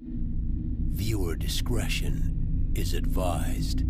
Viewer discretion is advised.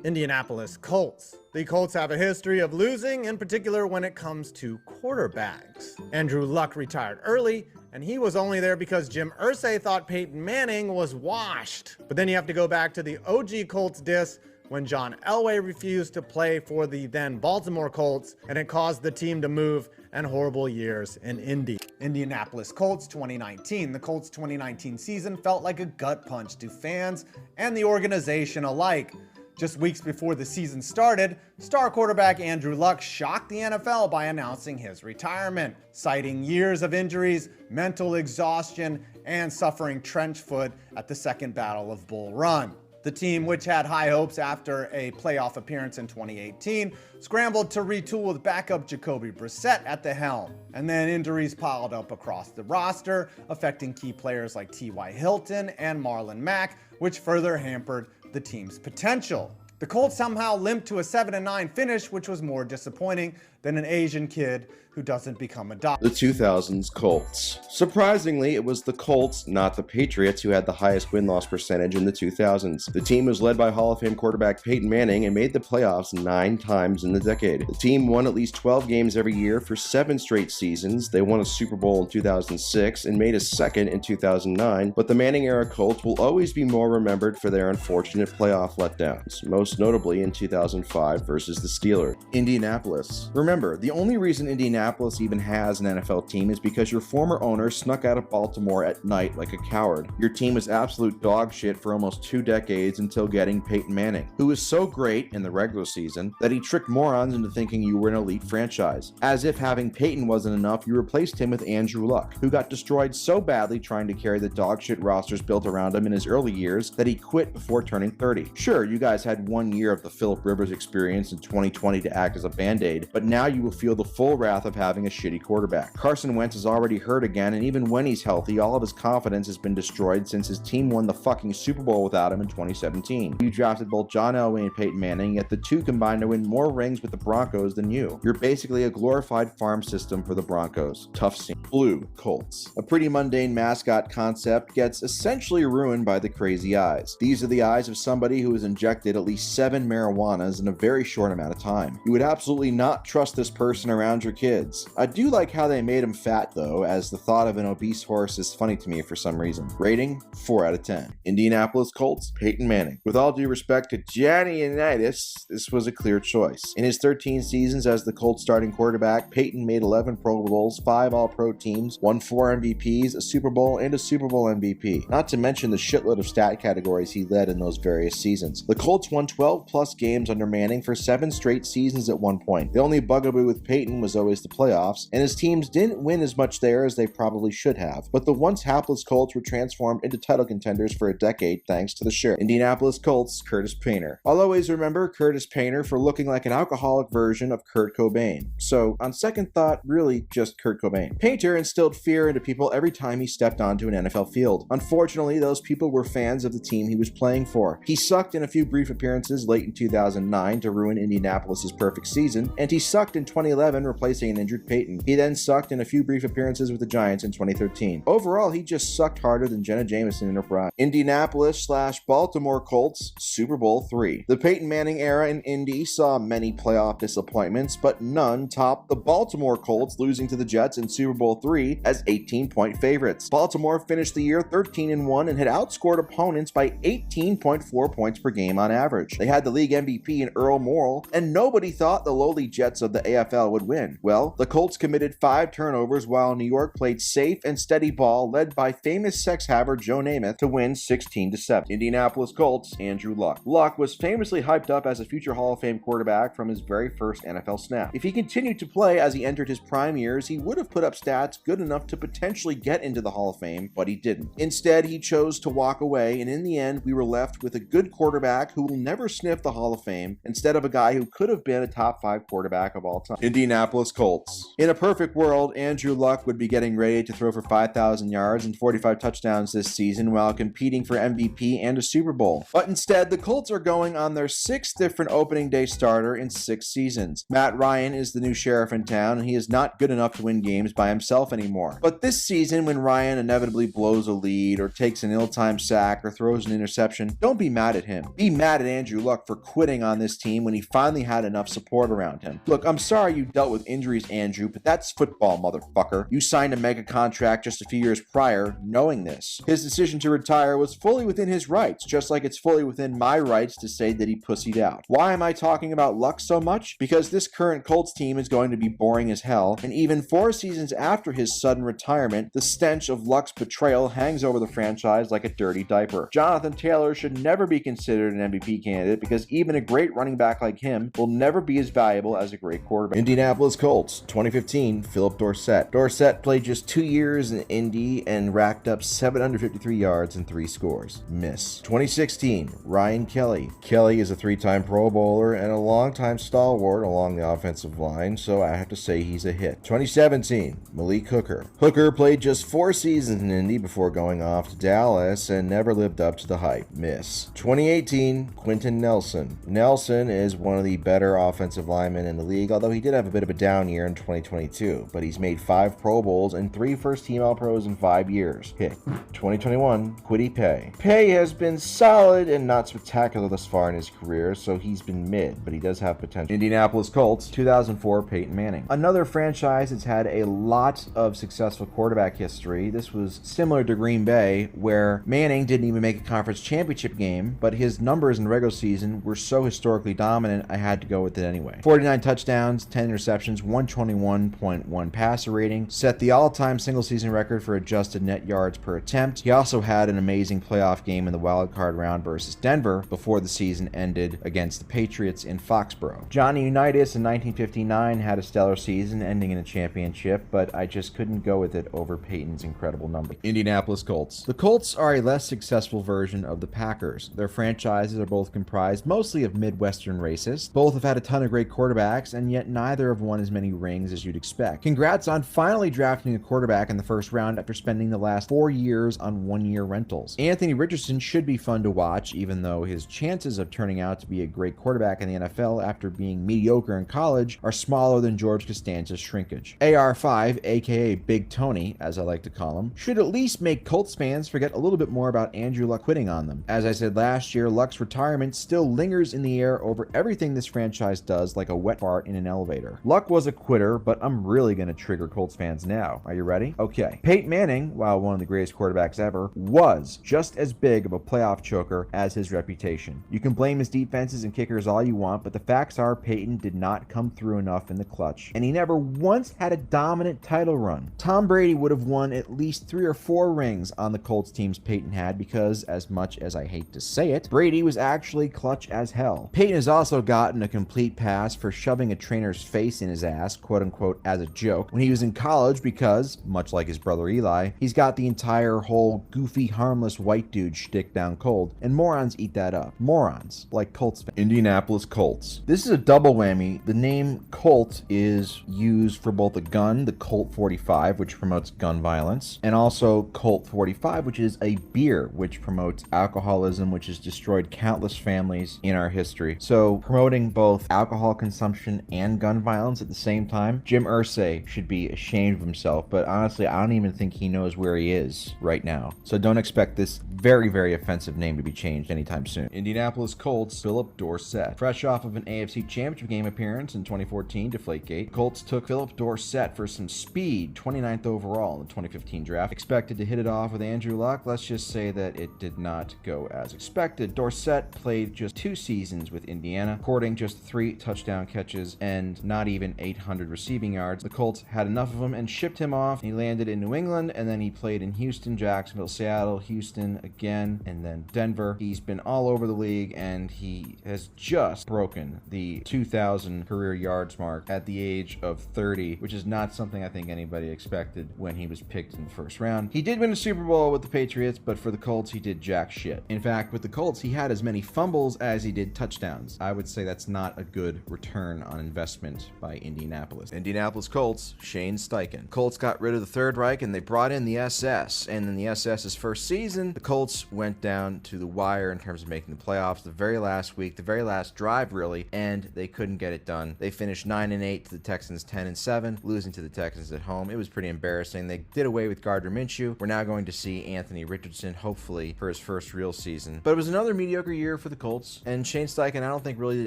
Indianapolis Colts. The Colts have a history of losing, in particular when it comes to quarterbacks. Andrew Luck retired early, and he was only there because Jim Irsay thought Peyton Manning was washed. But then you have to go back to the OG Colts diss when John Elway refused to play for the then Baltimore Colts, and it caused the team to move and horrible years in Indy. Indianapolis Colts 2019. The Colts 2019 season felt like a gut punch to fans and the organization alike. Just weeks before the season started, star quarterback Andrew Luck shocked the NFL by announcing his retirement, citing years of injuries, mental exhaustion, and suffering trench foot at the second Battle of Bull Run. The team, which had high hopes after a playoff appearance in 2018, scrambled to retool with backup Jacoby Brissett at the helm. And then injuries piled up across the roster, affecting key players like T.Y. Hilton and Marlon Mack, which further hampered the team's potential. The Colts somehow limped to a 7-9 finish, which was more disappointing than an Asian kid who doesn't become a doctor. The 2000s Colts. Surprisingly, it was the Colts, not the Patriots, who had the highest win-loss percentage in the 2000s. The team was led by Hall of Fame quarterback Peyton Manning and made the playoffs 9 times in the decade. The team won at least 12 games every year for 7 straight seasons. They won a Super Bowl in 2006 and made a second in 2009, but the Manning-era Colts will always be more remembered for their unfortunate playoff letdowns, most notably in 2005 versus the Steelers. Indianapolis. Remember, the only reason Indianapolis even has an NFL team is because your former owner snuck out of Baltimore at night like a coward. Your team was absolute dog shit for almost 2 decades until getting Peyton Manning, who was so great in the regular season that he tricked morons into thinking you were an elite franchise. As if having Peyton wasn't enough, you replaced him with Andrew Luck, who got destroyed so badly trying to carry the dog shit rosters built around him in his early years that he quit before turning 30. Sure, you guys had 1 year of the Phillip Rivers experience in 2020 to act as a band-aid, but now you will feel the full wrath of having a shitty quarterback. Carson Wentz is already hurt again, and even when he's healthy, all of his confidence has been destroyed since his team won the fucking Super Bowl without him in 2017. You drafted both John Elway and Peyton Manning, yet the two combined to win more rings with the Broncos than you. You're basically a glorified farm system for the Broncos. Tough scene. Blue Colts. A pretty mundane mascot concept gets essentially ruined by the crazy eyes. These are the eyes of somebody who has injected at least 7 marijuanas in a very short amount of time. You would absolutely not trust this person around your kids. I do like how they made him fat though, as the thought of an obese horse is funny to me for some reason. Rating, 4 out of 10. Indianapolis Colts, Peyton Manning. With all due respect to Johnny Unitas, this was a clear choice. In his 13 seasons as the Colts starting quarterback, Peyton made 11 Pro Bowls, 5 All-Pro teams, won 4 MVPs, a Super Bowl, and a Super Bowl MVP. Not to mention the shitload of stat categories he led in those various seasons. The Colts won 12 plus games under Manning for 7 straight seasons at one point. The only bugaboo with Peyton was always the playoffs, and his teams didn't win as much there as they probably should have. But the once hapless Colts were transformed into title contenders for a decade thanks to the sheriff. Indianapolis Colts, Curtis Painter. I'll always remember Curtis Painter for looking like an alcoholic version of Kurt Cobain. So, on second thought, really just Kurt Cobain. Painter instilled fear into people every time he stepped onto an NFL field. Unfortunately, those people were fans of the team he was playing for. He sucked in a few brief appearances late in 2009 to ruin Indianapolis' perfect season, and he sucked in 2011 replacing an injured Peyton. He then sucked in a few brief appearances with the Giants in 2013. Overall, he just sucked harder than Jenna Jameson in her prime. Indianapolis/Baltimore Colts, Super Bowl III. The Peyton Manning era in Indy saw many playoff disappointments, but none topped the Baltimore Colts losing to the Jets in Super Bowl III as 18-point favorites. Baltimore finished the year 13-1 and had outscored opponents by 18.4 points per game on average. They had the league MVP in Earl Morrall, and nobody thought the lowly Jets of the AFL would win. Well, the Colts committed 5 turnovers while New York played safe and steady ball, led by famous sex haver Joe Namath to win 16-7. Indianapolis Colts, Andrew Luck. Luck was famously hyped up as a future Hall of Fame quarterback from his very first NFL snap. If he continued to play as he entered his prime years, he would have put up stats good enough to potentially get into the Hall of Fame, but he didn't. Instead, he chose to walk away, and in the end, we were left with a good quarterback who will never never sniffed the Hall of Fame instead of a guy who could have been a top 5 quarterback of all time. Indianapolis Colts. In a perfect world, Andrew Luck would be getting ready to throw for 5,000 yards and 45 touchdowns this season while competing for MVP and a Super Bowl. But instead, the Colts are going on their 6th different opening day starter in 6 seasons. Matt Ryan is the new sheriff in town, and he is not good enough to win games by himself anymore. But this season, when Ryan inevitably blows a lead or takes an ill-timed sack or throws an interception, don't be mad at him. Be mad at Andrew Luck for quitting on this team when he finally had enough support around him. Look, I'm sorry you dealt with injuries, Andrew, but that's football, motherfucker. You signed a mega contract just a few years prior knowing this. His decision to retire was fully within his rights, just like it's fully within my rights to say that he pussied out. Why am I talking about Luck so much? Because this current Colts team is going to be boring as hell, and even 4 seasons after his sudden retirement, the stench of Luck's betrayal hangs over the franchise like a dirty diaper. Jonathan Taylor should never be considered an MVP candidate because even a great running back like him will never be as valuable as a great quarterback. Indianapolis Colts, 2015, Philip Dorsett. Dorsett played just 2 years in Indy and racked up 753 yards and 3 scores. Miss. 2016, Ryan Kelly. Kelly is a 3-time Pro Bowler and a longtime stalwart along the offensive line, so I have to say he's a hit. 2017, Malik Hooker. Hooker played just 4 seasons in Indy before going off to Dallas and never lived up to the hype. Miss. 2018, Quentin Nelson. Nelson is one of the better offensive linemen in the league, although he did have a bit of a down year in 2022, but he's made 5 Pro Bowls and 3 first-team All-Pros in 5 years. Hit. 2021, Kwity Paye. Paye has been solid and not spectacular thus far in his career, so he's been mid, but he does have potential. Indianapolis Colts, 2004, Peyton Manning. Another franchise that's had a lot of successful quarterback history. This was similar to Green Bay, where Manning didn't even make a conference championship game, but his numbers in the regular season were so historically dominant, I had to go with it anyway. 49 touchdowns, 10 interceptions, 121.1 passer rating, set the all-time single-season record for adjusted net yards per attempt. He also had an amazing playoff game in the wild card round versus Denver before the season ended against the Patriots in Foxborough. Johnny Unitas in 1959 had a stellar season ending in a championship, but I just couldn't go with it over Peyton's incredible number. Indianapolis Colts. The Colts are a less successful version of the Packers. Their franchises are both comprised mostly of Midwestern racists. Both have had a ton of great quarterbacks, and yet neither have won as many rings as you'd expect. Congrats on finally drafting a quarterback in the first round after spending the last 4 years on 1-year rentals. Anthony Richardson should be fun to watch, even though his chances of turning out to be a great quarterback in the NFL after being mediocre in college are smaller than George Costanza's shrinkage. AR5, aka Big Tony, as I like to call him, should at least make Colts fans forget a little bit more about Andrew Luck quitting on them. As I said last year, Luck's retirement still lingers in the air over everything this franchise does like a wet fart in an elevator. Luck was a quitter, but I'm really going to trigger Colts fans now. Are you ready? Okay. Peyton Manning, while one of the greatest quarterbacks ever, was just as big of a playoff choker as his reputation. You can blame his defenses and kickers all you want, but the facts are Peyton did not come through enough in the clutch, and he never once had a dominant title run. Tom Brady would have won at least 3 or 4 rings on the Colts teams Peyton had because, as much as I hate to say it, Brady was actually clutch as hell. Peyton has also gotten a complete pass for shoving a trainer's face in his ass, quote-unquote, as a joke, when he was in college because, much like his brother Eli, he's got the entire whole goofy, harmless white dude shtick down cold, and morons eat that up. Morons, like Colts fans. Indianapolis Colts. This is a double whammy. The name Colt is used for both a gun, the Colt 45, which promotes gun violence, and also Colt 45, which is a beer, which promotes alcoholism, which has destroyed countless families in our history. So promoting both alcohol consumption and gun violence at the same time, Jim Irsay should be ashamed of himself, but honestly, I don't even think he knows where he is right now. So don't expect this very, very offensive name to be changed anytime soon. Indianapolis Colts, Philip Dorsett. Fresh off of an AFC Championship game appearance in 2014 Deflategate, Colts took Philip Dorsett for some speed, 29th overall in the 2015 draft. Expected to hit it off with Andrew Luck. Let's just say that it did not go as expected. Dorsett played just 2 seasons with Indiana, recording just 3 touchdown catches and not even 800 receiving yards. The Colts had enough of him and shipped him off. He landed in New England, and then he played in Houston, Jacksonville, Seattle, Houston again, and then Denver. He's been all over the league, and he has just broken the 2,000 career yards mark at the age of 30, which is not something I think anybody expected when he was picked in the first round. He did win a Super Bowl with the Patriots, but for the Colts, he did jack shit. In fact, with the Colts, he had as many fumbles fumbles as he did touchdowns. I would say that's not a good return on investment by Indianapolis. Indianapolis Colts, Shane Steichen. Colts got rid of the Third Reich and they brought in the SS. And in the SS's first season, the Colts went down to the wire in terms of making the playoffs the very last week, the very last drive really, and they couldn't get it done. They finished 9-8 to the Texans 10-7, losing to the Texans at home. It was pretty embarrassing. They did away with Gardner Minshew. We're now going to see Anthony Richardson, hopefully, for his first real season. But it was another mediocre year for the Colts, and Shane Steichen, I don't think really did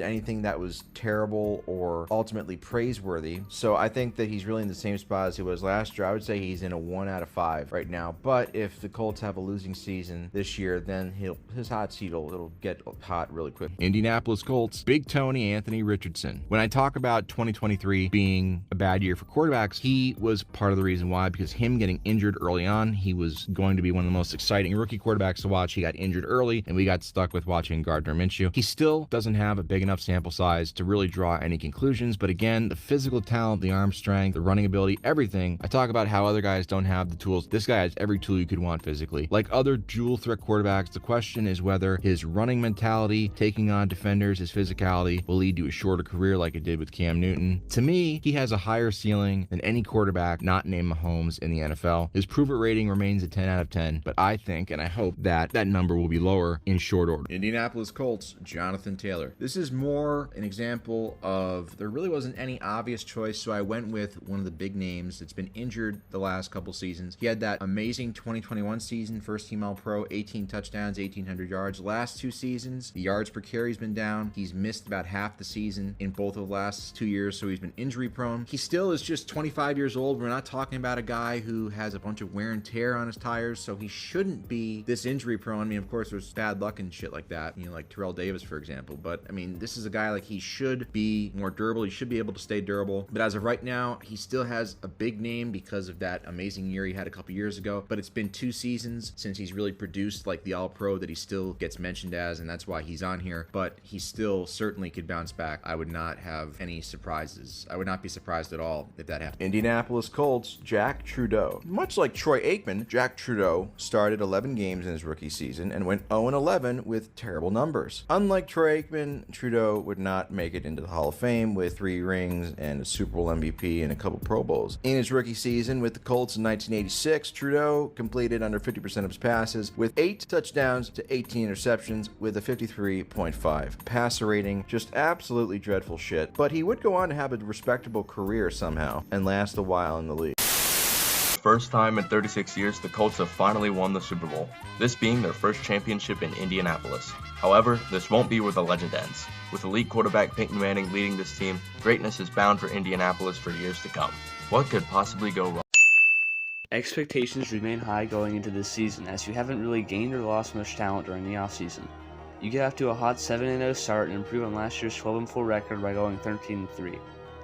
anything that was terrible or ultimately praiseworthy. So I think that he's really in the same spot as he was last year. I would say he's in a 1 out of 5 right now. But if the Colts have a losing season this year, then his hot seat it'll get hot really quick. Indianapolis Colts, Big Tony Anthony Richardson. When I talk about 2023 being a bad year for quarterbacks, he was part of the reason why, because him getting injured early on, he was going to be one of the most exciting rookie quarterbacks to watch. He got injured early, and we got stuck with watching Gardner Minshew. He still doesn't have a big enough sample size to really draw any conclusions, but again, the physical talent, the arm strength, the running ability, everything. I talk about how other guys don't have the tools. This guy has every tool you could want physically. Like other dual threat quarterbacks, the question is whether his running mentality, taking on defenders, his physicality will lead to a shorter career like it did with Cam Newton. To me, he has a higher ceiling than any quarterback not named Mahomes in the NFL. His prove it rating remains a 10 out of 10, but I think and I hope that that number will be lower in short order. Indianapolis Colts, Jonathan Taylor. This is more an example of there really wasn't any obvious choice, so I went with one of the big names that's been injured the last couple seasons. He had that amazing 2021 season, first team All-Pro, 18 touchdowns, 1,800 yards. Last 2 seasons, the yards per carry's been down. He's missed about half the season in both of the last 2 years, so he's been injury prone. He still is just 25 years old. We're not talking about a guy who has a bunch of wear and tear on his tires, so he shouldn't be this injury prone. I mean, of course, there's bad luck and shit like that, like Terrell Davis, for example. But I mean, this is a guy like he should be more durable. He should be able to stay durable. But as of right now, he still has a big name because of that amazing year he had a couple years ago. But it's been 2 seasons since he's really produced like the All-Pro that he still gets mentioned as, and that's why he's on here. But he still certainly could bounce back. I would not have any surprises. I would not be surprised at all if that happened. Indianapolis Colts, Jack Trudeau. Much like Troy Aikman, Jack Trudeau started 11 games in his rookie season and went 0-11 with terrible numbers. Unlike Troy Aikman, Trudeau would not make it into the Hall of Fame with 3 rings and a Super Bowl MVP and a couple Pro Bowls. In his rookie season with the Colts in 1986, Trudeau completed under 50% of his passes with 8 touchdowns to 18 interceptions with a 53.5 passer rating. Just absolutely dreadful shit. But he would go on to have a respectable career somehow and last a while in the league. First time in 36 years, the Colts have finally won the Super Bowl, this being their first championship in Indianapolis. However, this won't be where the legend ends. With elite quarterback Peyton Manning leading this team, greatness is bound for Indianapolis for years to come. What could possibly go wrong? Expectations remain high going into this season, as you haven't really gained or lost much talent during the offseason. You get off to a hot 7-0 start and improve on last year's 12-4 record by going 13-3. You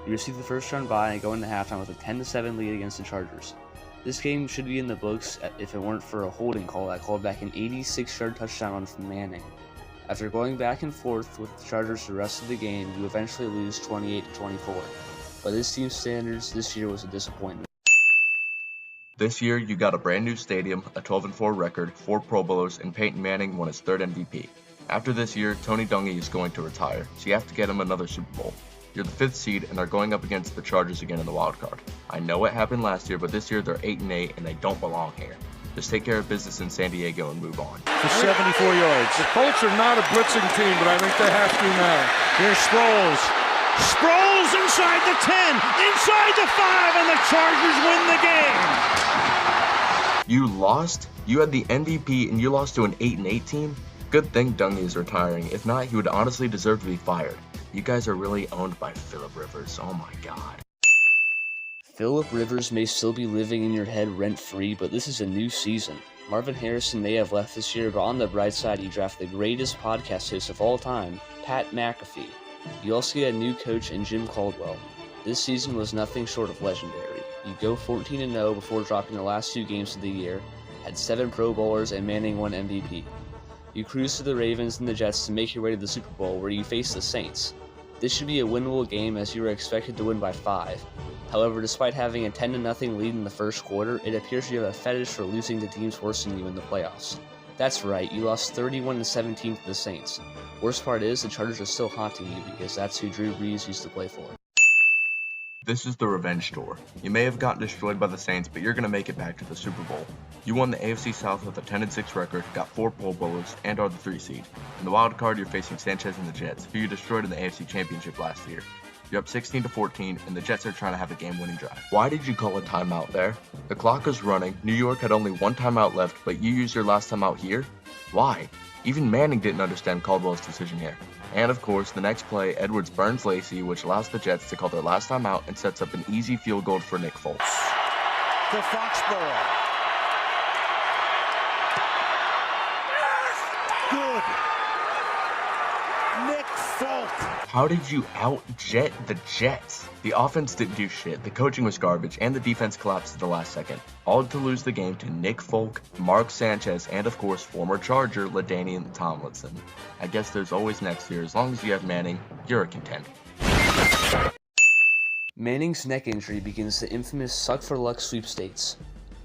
receive the first round bye and go into halftime with a 10-7 lead against the Chargers. This game should be in the books if it weren't for a holding call that called back an 86-yard touchdown run from Manning. After going back and forth with the Chargers the rest of the game, you eventually lose 28-24. By this team's standards, this year was a disappointment. This year, you got a brand new stadium, a 12-4 record, 4 Pro Bowlers, and Peyton Manning won his 3rd MVP. After this year, Tony Dungy is going to retire, so you have to get him another Super Bowl. You're the 5th seed and are going up against the Chargers again in the wild card. I know what happened last year, but this year they're 8-8 and they don't belong here. Just take care of business in San Diego and move on. For 74 yards. The Colts are not a blitzing team, but I think they have to now. Here's Sproles. Sproles inside the 10, inside the 5, and the Chargers win the game. You lost? You had the MVP and you lost to an 8-8 team? Good thing Dungy is retiring. If not, he would honestly deserve to be fired. You guys are really owned by Phillip Rivers. Oh my god. Phillip Rivers may still be living in your head rent-free, but this is a new season. Marvin Harrison may have left this year, but on the bright side, you draft the greatest podcast host of all time, Pat McAfee. You also get a new coach in Jim Caldwell. This season was nothing short of legendary. You go 14-0 before dropping the last 2 games of the year, had 7 Pro Bowlers, and Manning won MVP. You cruise to the Ravens and the Jets to make your way to the Super Bowl, where you face the Saints. This should be a winnable game, as you are expected to win by 5. However, despite having a 10-0 lead in the first quarter, it appears you have a fetish for losing to teams worse than you in the playoffs. That's right, you lost 31-17 to the Saints. Worst part is, the Chargers are still haunting you because that's who Drew Brees used to play for. This is the revenge tour. You may have gotten destroyed by the Saints, but you're going to make it back to the Super Bowl. You won the AFC South with a 10-6 record, got 4 Pro Bowlers, and are the 3 seed. In the wild card, you're facing Sanchez and the Jets, who you destroyed in the AFC Championship last year. You're up 16-14, and the Jets are trying to have a game-winning drive. Why did you call a timeout there? The clock was running, New York had only 1 timeout left, but you used your last timeout here? Why? Even Manning didn't understand Caldwell's decision here. And of course, the next play, Edwards burns Lacey, which allows the Jets to call their last timeout and sets up an easy field goal for Nick Foles. To Foxborough. Good. Nick Folk. How did you out-jet the Jets? The offense didn't do shit, the coaching was garbage, and the defense collapsed at the last second. All to lose the game to Nick Folk, Mark Sanchez, and of course former Charger LaDainian Tomlinson. I guess there's always next year. As long as you have Manning, you're a contender. Manning's neck injury begins the infamous suck for luck sweepstakes.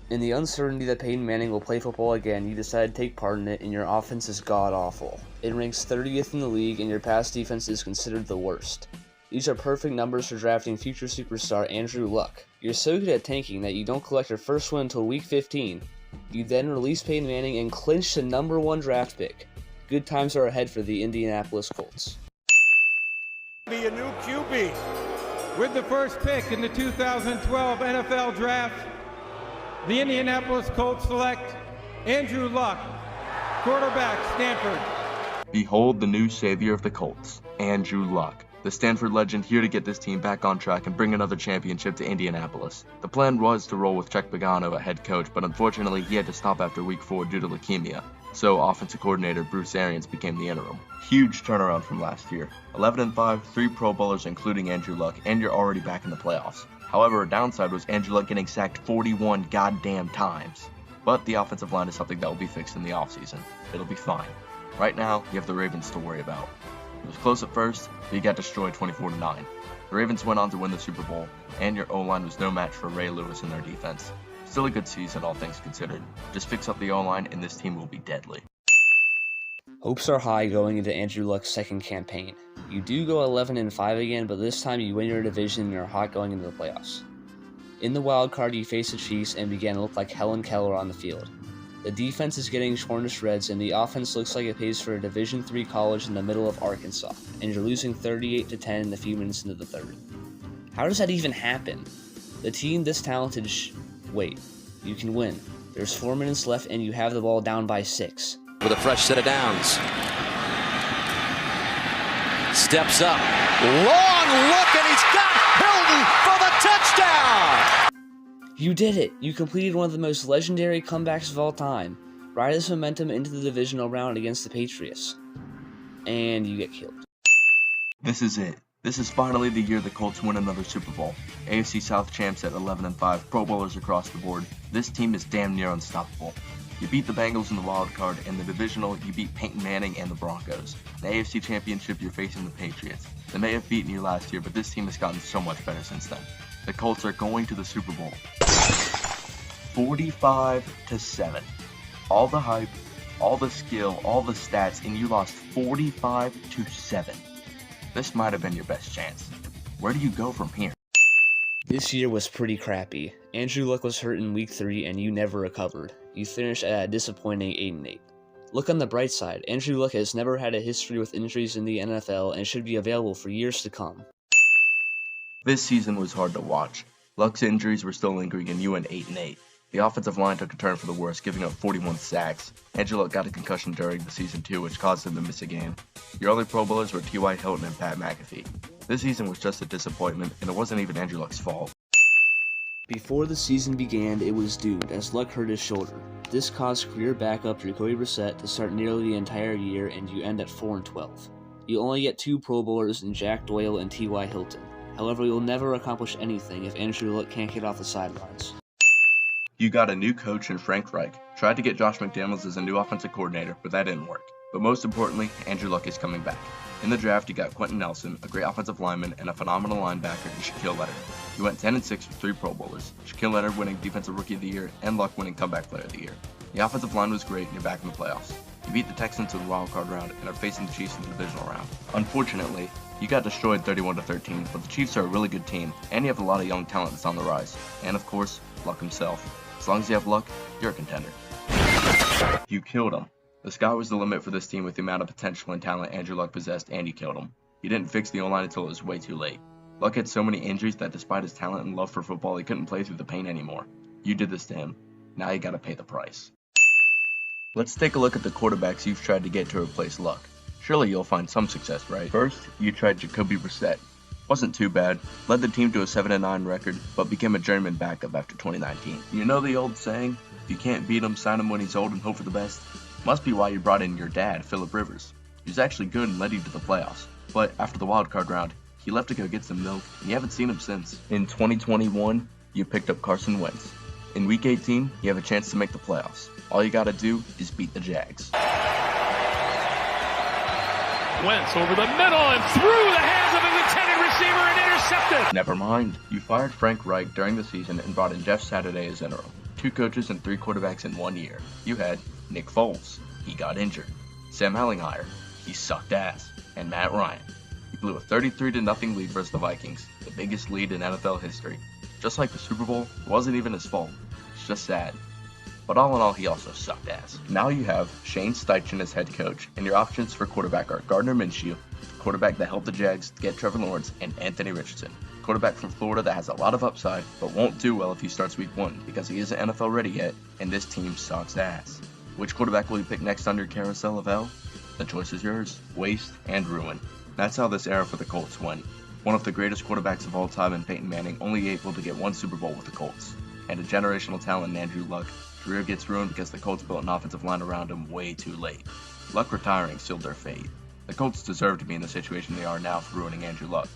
In the uncertainty that Peyton Manning will play football again, you decide to take part in it, and your offense is god-awful. It ranks 30th in the league, and your pass defense is considered the worst. These are perfect numbers for drafting future superstar Andrew Luck. You're so good at tanking that you don't collect your first win until week 15. You then release Peyton Manning and clinch the #1 draft pick. Good times are ahead for the Indianapolis Colts. Be a new QB. With the first pick in the 2012 NFL Draft, the Indianapolis Colts select Andrew Luck, quarterback, Stanford. Behold the new savior of the Colts, Andrew Luck. The Stanford legend here to get this team back on track and bring another championship to Indianapolis. The plan was to roll with Chuck Pagano at head coach, but unfortunately he had to stop after week 4 due to leukemia. So offensive coordinator Bruce Arians became the interim. Huge turnaround from last year. 11-5, 3 Pro Bowlers including Andrew Luck, and you're already back in the playoffs. However, a downside was Andrew Luck getting sacked 41 goddamn times. But the offensive line is something that will be fixed in the offseason. It'll be fine. Right now, you have the Ravens to worry about. It was close at first, but you got destroyed 24-9. The Ravens went on to win the Super Bowl, and your O-line was no match for Ray Lewis and their defense. Still a good season, all things considered. Just fix up the O-line, and this team will be deadly. Hopes are high going into Andrew Luck's second campaign. You do go 11-5 again, but this time you win your division and are hot going into the playoffs. In the wild card, you face the Chiefs and begin to look like Helen Keller on the field. The defense is getting torn to shreds, and the offense looks like it pays for a Division III college in the middle of Arkansas, and you're losing 38-10 in a few minutes into the third. How does that even happen? The team this talented wait, you can win. There's 4 minutes left, and you have the ball down by 6. With a fresh set of downs. Steps up. Long look, and he's got Hilton for the touchdown! You did it! You completed one of the most legendary comebacks of all time. Ride this momentum into the divisional round against the Patriots. And you get killed. This is it. This is finally the year the Colts win another Super Bowl. AFC South champs at 11-5, Pro Bowlers across the board. This team is damn near unstoppable. You beat the Bengals in the wild card, and the divisional, you beat Peyton Manning and the Broncos. The AFC Championship, you're facing the Patriots. They may have beaten you last year, but this team has gotten so much better since then. The Colts are going to the Super Bowl. 45-7. All the hype, all the skill, all the stats, and you lost 45-7. This might have been your best chance. Where do you go from here? This year was pretty crappy. Andrew Luck was hurt in week 3 and you never recovered. You finished at a disappointing 8-8. Look on the bright side, Andrew Luck has never had a history with injuries in the NFL and should be available for years to come. This season was hard to watch. Luck's injuries were still lingering and you went 8-8. The offensive line took a turn for the worse, giving up 41 sacks. Andrew Luck got a concussion during the season too, which caused him to miss a game. Your only Pro Bowlers were T.Y. Hilton and Pat McAfee. This season was just a disappointment, and it wasn't even Andrew Luck's fault. Before the season began, it was doomed as Luck hurt his shoulder. This caused career backup Jacoby Brissett to start nearly the entire year, and you end at 4-12. You only get 2 Pro Bowlers in Jack Doyle and T.Y. Hilton. However, you'll never accomplish anything if Andrew Luck can't get off the sidelines. You got a new coach in Frank Reich. Tried to get Josh McDaniels as a new offensive coordinator, but that didn't work. But most importantly, Andrew Luck is coming back. In the draft, you got Quentin Nelson, a great offensive lineman, and a phenomenal linebacker in Shaquille Leonard. You went 10-6 with 3 Pro Bowlers, Shaquille Leonard winning Defensive Rookie of the Year, and Luck winning Comeback Player of the Year. The offensive line was great and you're back in the playoffs. You beat the Texans in the wildcard round and are facing the Chiefs in the divisional round. Unfortunately, you got destroyed 31-13, but the Chiefs are a really good team, and you have a lot of young talent that's on the rise. And of course, Luck himself. As long as you have Luck, you're a contender. You killed him. The sky was the limit for this team with the amount of potential and talent Andrew Luck possessed, and you killed him. You didn't fix the O-line until it was way too late. Luck had so many injuries that despite his talent and love for football, he couldn't play through the pain anymore. You did this to him. Now you gotta pay the price. Let's take a look at the quarterbacks you've tried to get to replace Luck. Surely you'll find some success, right? First, you tried Jacoby Brissett. Wasn't too bad, led the team to a 7-9 record, but became a journeyman backup after 2019. You know the old saying, if you can't beat him, sign him when he's old and hope for the best? Must be why you brought in your dad, Philip Rivers. He was actually good and led you to the playoffs, but after the wildcard round, he left to go get some milk, and you haven't seen him since. In 2021, you picked up Carson Wentz. In Week 18, you have a chance to make the playoffs. All you gotta do is beat the Jags. Wentz over the middle and through the hands of his intended receiver and intercepted. Never mind. You fired Frank Reich during the season and brought in Jeff Saturday as interim. 2 coaches and 3 quarterbacks in 1 year. You had Nick Foles. He got injured. Sam Ellingheimer. He sucked ass. And Matt Ryan. He blew a 33-0 lead versus the Vikings, the biggest lead in NFL history. Just like the Super Bowl, it wasn't even his fault. It's just sad. But all in all, he also sucked ass. Now you have Shane Steichen as head coach, and your options for quarterback are Gardner Minshew, quarterback that helped the Jags get Trevor Lawrence, and Anthony Richardson, quarterback from Florida that has a lot of upside, but won't do well if he starts week 1 because he isn't NFL ready yet, and this team sucks ass. Which quarterback will you pick next on your carousel of hell? The choice is yours. Waste and ruin. That's how this era for the Colts went. One of the greatest quarterbacks of all time in Peyton Manning, only able to get 1 Super Bowl with the Colts. And a generational talent in Andrew Luck. Career gets ruined because the Colts built an offensive line around him way too late. Luck retiring sealed their fate. The Colts deserve to be in the situation they are now for ruining Andrew Luck.